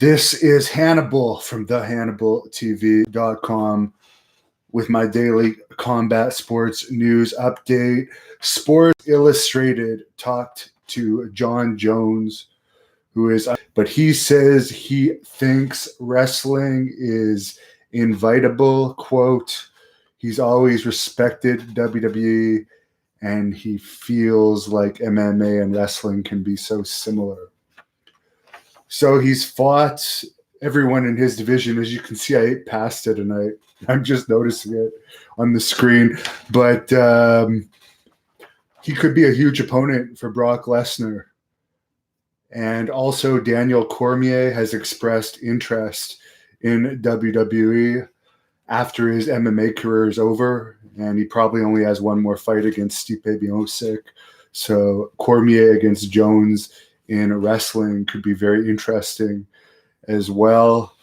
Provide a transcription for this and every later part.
This is Hannibal from thehannibaltv.com with my daily combat sports news update. Sports Illustrated talked to John Jones, but he says he thinks wrestling is invitable. Quote, he's always respected WWE and he feels like MMA and wrestling can be so similar. So he's fought everyone in his division. As you can see, I ate pasta tonight. I'm just noticing it on the screen. But he could be a huge opponent for Brock Lesnar. And also Daniel Cormier has expressed interest in WWE after his MMA career is over. And he probably only has one more fight against Stipe Miocic. So Cormier against Jones in wrestling could be very interesting as well.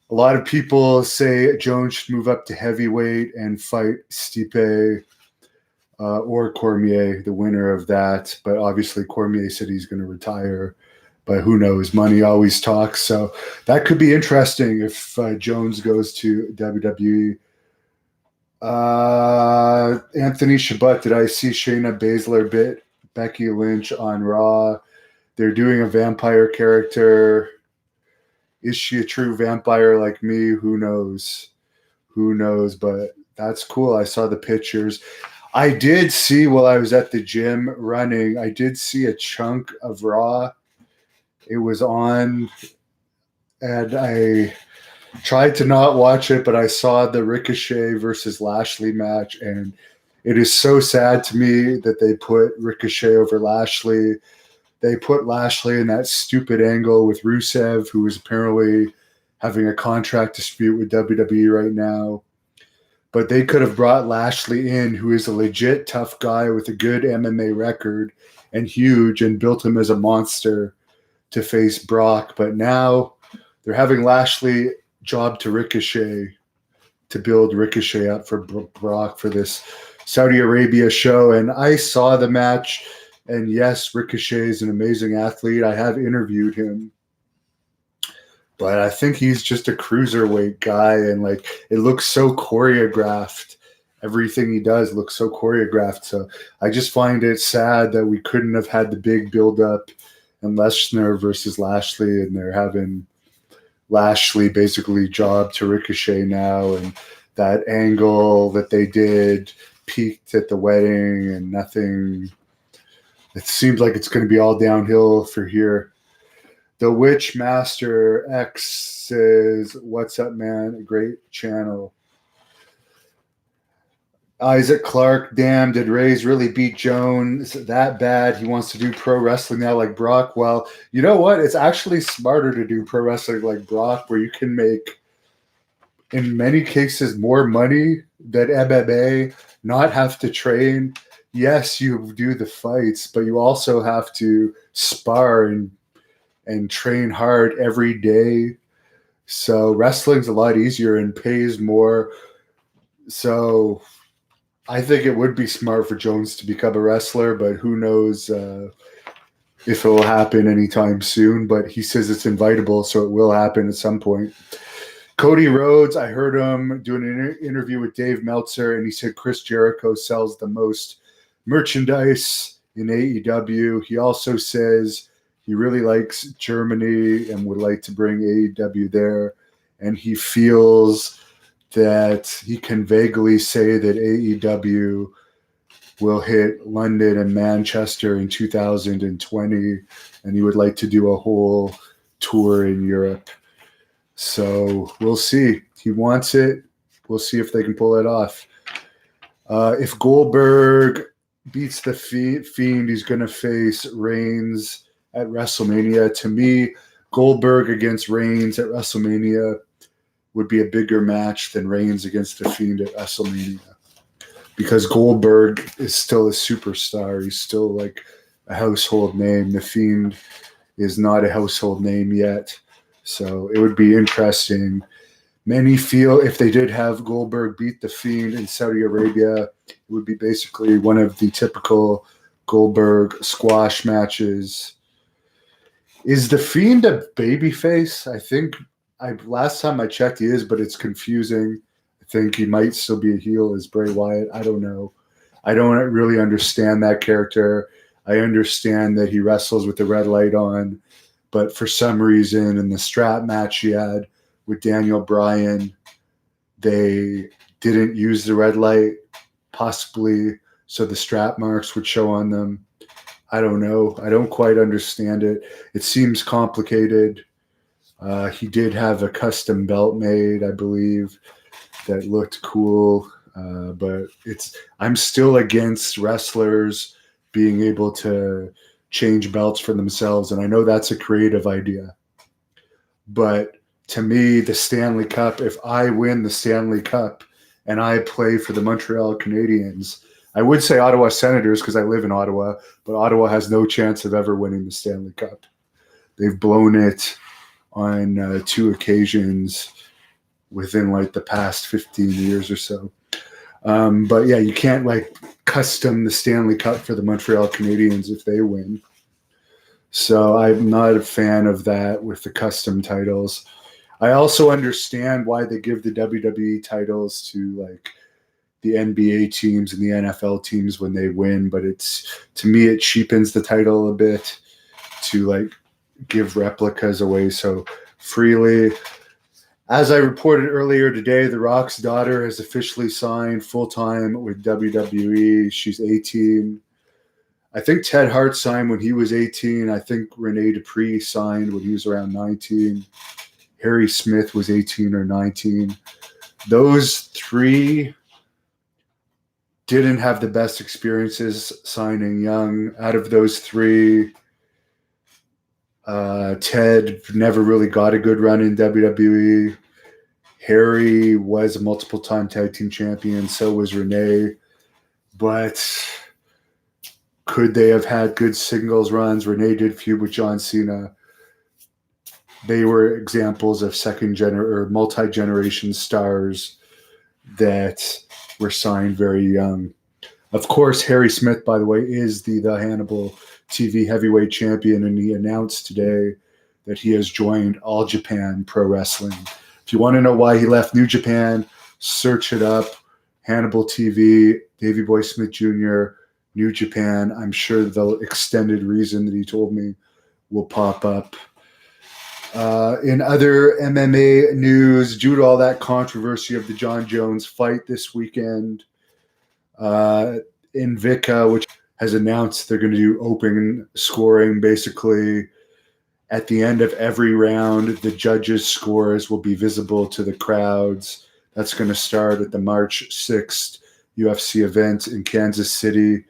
A lot of people say Jones should move up to heavyweight and fight Stipe or Cormier, the winner of that. But obviously Cormier said he's going to retire. But who knows? Money always talks. So that could be interesting if Jones goes to WWE. Anthony Shabbat, did I see Shayna Baszler bit Becky Lynch on Raw? They're doing a vampire character. Is she a true vampire like me? Who knows? Who knows? But that's cool. I saw the pictures. I did see while I was at the gym running, I did see a chunk of Raw. It was on, and I tried to not watch it, but I saw the Ricochet versus Lashley match, and it is so sad to me that they put Ricochet over Lashley. They put Lashley in that stupid angle with Rusev, who is apparently having a contract dispute with WWE right now. But they could have brought Lashley in, who is a legit tough guy with a good MMA record and huge, and built him as a monster to face Brock. But now they're having Lashley job to Ricochet to build Ricochet up for Brock for this Saudi Arabia show. And I saw the match. And yes, Ricochet is an amazing athlete. I have interviewed him. But I think he's just a cruiserweight guy. And like, it looks so choreographed. Everything he does looks so choreographed. So I just find it sad that we couldn't have had the big build-up in Lesnar versus Lashley. And they're having Lashley basically job to Ricochet now. And that angle that they did peaked at the wedding and nothing. It seems like it's going to be all downhill for here. The Witchmaster X says, what's up, man? A great channel. Isaac Clark, damn, did Reyes really beat Jones that bad? He wants to do pro wrestling now like Brock. Well, you know what? It's actually smarter to do pro wrestling like Brock, where you can make, in many cases, more money than MMA, not have to train. Yes, you do the fights, but you also have to spar and train hard every day. So wrestling's a lot easier and pays more. So I think it would be smart for Jones to become a wrestler, but who knows if it will happen anytime soon. But he says it's invitable, so it will happen at some point. Cody Rhodes, I heard him doing an interview with Dave Meltzer, and he said Chris Jericho sells the most merchandise in AEW. He also says he really likes Germany and would like to bring AEW there. And he feels that he can vaguely say that AEW will hit London and Manchester in 2020. And he would like to do a whole tour in Europe. So we'll see. He wants it. We'll see if they can pull it off. If Goldberg beats the Fiend, he's going to face Reigns at WrestleMania. To me, Goldberg against Reigns at WrestleMania would be a bigger match than Reigns against the Fiend at WrestleMania, because Goldberg is still a superstar. He's still like a household name. The Fiend is not a household name yet. So it would be interesting. Many feel if they did have Goldberg beat the Fiend in Saudi Arabia, it would be basically one of the typical Goldberg squash matches. Is the Fiend a babyface? I think last time I checked he is, but it's confusing. I think he might still be a heel as Bray Wyatt. I don't know. I don't really understand that character. I understand that he wrestles with the red light on, but for some reason in the strap match he had with Daniel Bryan, they didn't use the red light, possibly so the strap marks would show on them. I don't know. I don't quite understand it. It seems complicated. He did have a custom belt made, I believe, that looked cool. But I'm still against wrestlers being able to change belts for themselves, and I know that's a creative idea. But to me, the Stanley Cup, if I win the Stanley Cup and I play for the Montreal Canadiens, I would say Ottawa Senators because I live in Ottawa, but Ottawa has no chance of ever winning the Stanley Cup. They've blown it on 2 occasions within like the past 15 years or so. But yeah, you can't like custom the Stanley Cup for the Montreal Canadiens if they win. So I'm not a fan of that with the custom titles. I also understand why they give the WWE titles to like the NBA teams and the NFL teams when they win, but to me it cheapens the title a bit to like give replicas away so freely. As I reported earlier today, The Rock's daughter has officially signed full-time with WWE. She's 18. I think Ted Hart signed when he was 18. I think Rene Dupree signed when he was around 19. Harry Smith was 18 or 19. Those 3 didn't have the best experiences signing young. Out of those 3, Ted never really got a good run in WWE. Harry was a multiple-time tag team champion. So was Renee. But could they have had good singles runs? Renee did feud with John Cena. They were examples of or multi-generation stars that were signed very young. Of course, Harry Smith, by the way, is the HANNIBAL TV heavyweight champion, and he announced today that he has joined All Japan Pro Wrestling. If you want to know why he left New Japan, search it up. HANNIBAL TV, Davey Boy Smith Jr., New Japan. I'm sure the extended reason that he told me will pop up. In other MMA news, due to all that controversy of the John Jones fight this weekend, Invicta, which has announced they're going to do open scoring. Basically, at the end of every round, the judges' scores will be visible to the crowds. That's going to start at the March 6th UFC event in Kansas City.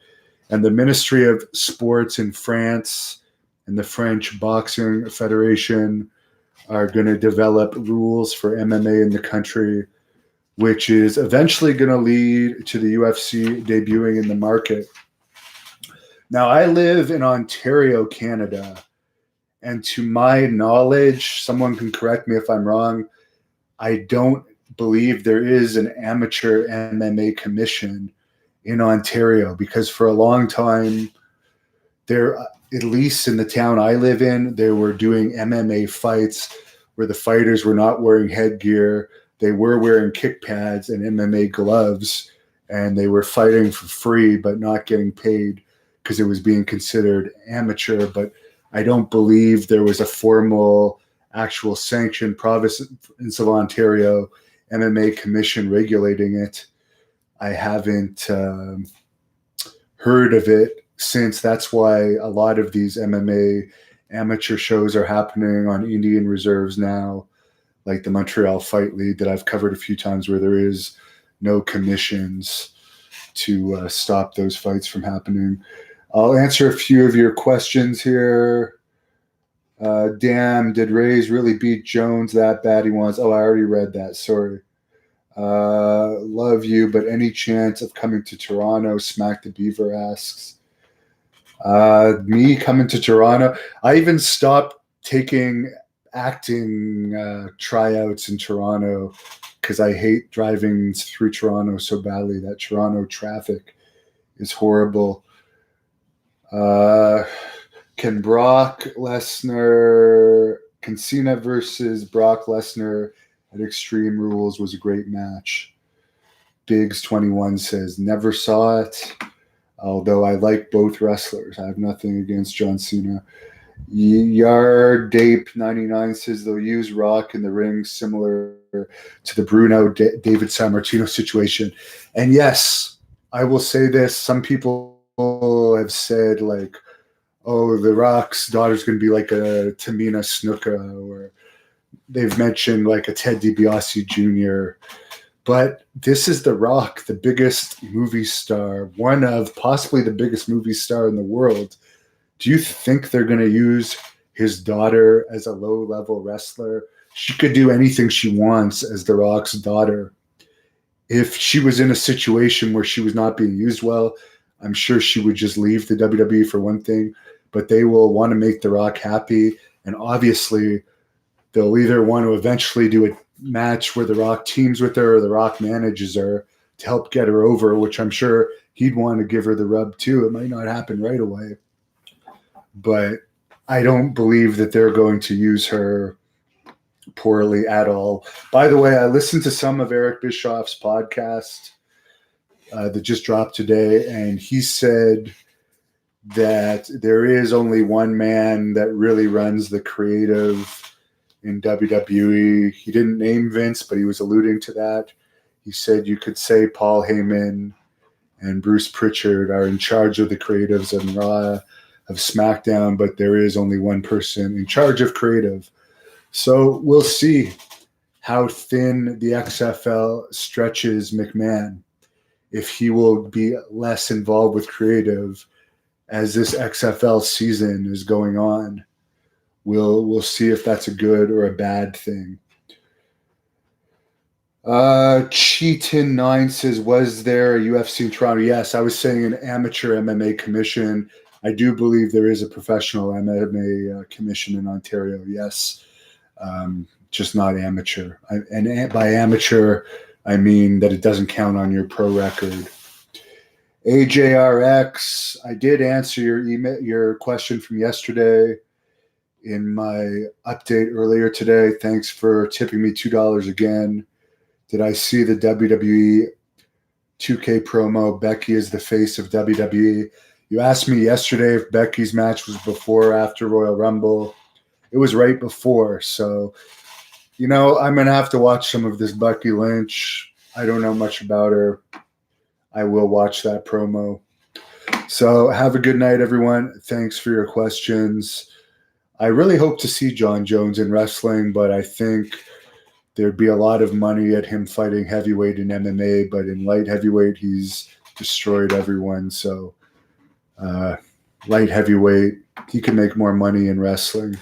And the Ministry of Sports in France and the French Boxing Federation are going to develop rules for MMA in the country, which is eventually going to lead to the UFC debuting in the market. Now, I live in Ontario, Canada, and to my knowledge, someone can correct me if I'm wrong, I don't believe there is an amateur MMA commission in Ontario, because for a long time, there, at least in the town I live in, they were doing MMA fights where the fighters were not wearing headgear. They were wearing kick pads and MMA gloves, and they were fighting for free but not getting paid because it was being considered amateur. But I don't believe there was a formal, actual sanctioned province of Ontario MMA commission regulating it. I haven't heard of it since. That's why a lot of these MMA amateur shows are happening on Indian reserves now, like the Montreal Fight League that I've covered a few times, where there is no commissions to stop those fights from happening. I'll answer a few of your questions here. Damn, did Reyes really beat Jones that bad? He wants. Oh, I already read that. Sorry. Love you, but any chance of coming to Toronto? Smack the Beaver asks. Me coming to Toronto? I even stopped taking acting tryouts in Toronto because I hate driving through Toronto so badly. That Toronto traffic is horrible. Can Can Cena versus Brock Lesnar at Extreme Rules was a great match. Biggs21 says, never saw it, although I like both wrestlers. I have nothing against John Cena. Yardape99 says they'll use Rock in the ring similar to the Bruno David Sammartino situation. And yes, I will say this. Some people have said, like, oh, The Rock's daughter's going to be like a Tamina Snuka, or they've mentioned like a Ted DiBiase Jr., but this is The Rock, the biggest movie star, one of possibly the biggest movie star in the world. Do you think they're going to use his daughter as a low-level wrestler? She could do anything she wants as The Rock's daughter. If she was in a situation where she was not being used well, I'm sure she would just leave the WWE for one thing, but they will want to make The Rock happy, and obviously they'll either want to eventually do a match where The Rock teams with her or The Rock manages her to help get her over, which I'm sure he'd want to give her the rub too. It might not happen right away, but I don't believe that they're going to use her poorly at all. By the way, I listened to some of Eric Bischoff's podcast that just dropped today, and he said that there is only one man that really runs the creative in WWE. He didn't name Vince, but he was alluding to that. He said you could say Paul Heyman and Bruce Pritchard are in charge of the creatives on Raw, of SmackDown, but there is only one person in charge of creative. So we'll see how thin the XFL stretches McMahon, if he will be less involved with creative as this XFL season is going on. We'll see if that's a good or a bad thing. Cheatin9 says, was there a UFC in Toronto? Yes, I was saying an amateur MMA commission. I do believe there is a professional MMA commission in Ontario, yes. Just not amateur. And by amateur, I mean that it doesn't count on your pro record. AJRX, I did answer your question from yesterday in my update earlier today. Thanks for tipping me $2 again. Did I see the WWE 2K promo? Becky is the face of WWE. You asked me yesterday if Becky's match was before or after Royal Rumble. It was right before. So, I'm going to have to watch some of this Becky Lynch. I don't know much about her. I will watch that promo. So have a good night, everyone. Thanks for your questions. I really hope to see John Jones in wrestling, but I think there'd be a lot of money at him fighting heavyweight in MMA, but in light heavyweight, he's destroyed everyone. So light heavyweight, he can make more money in wrestling.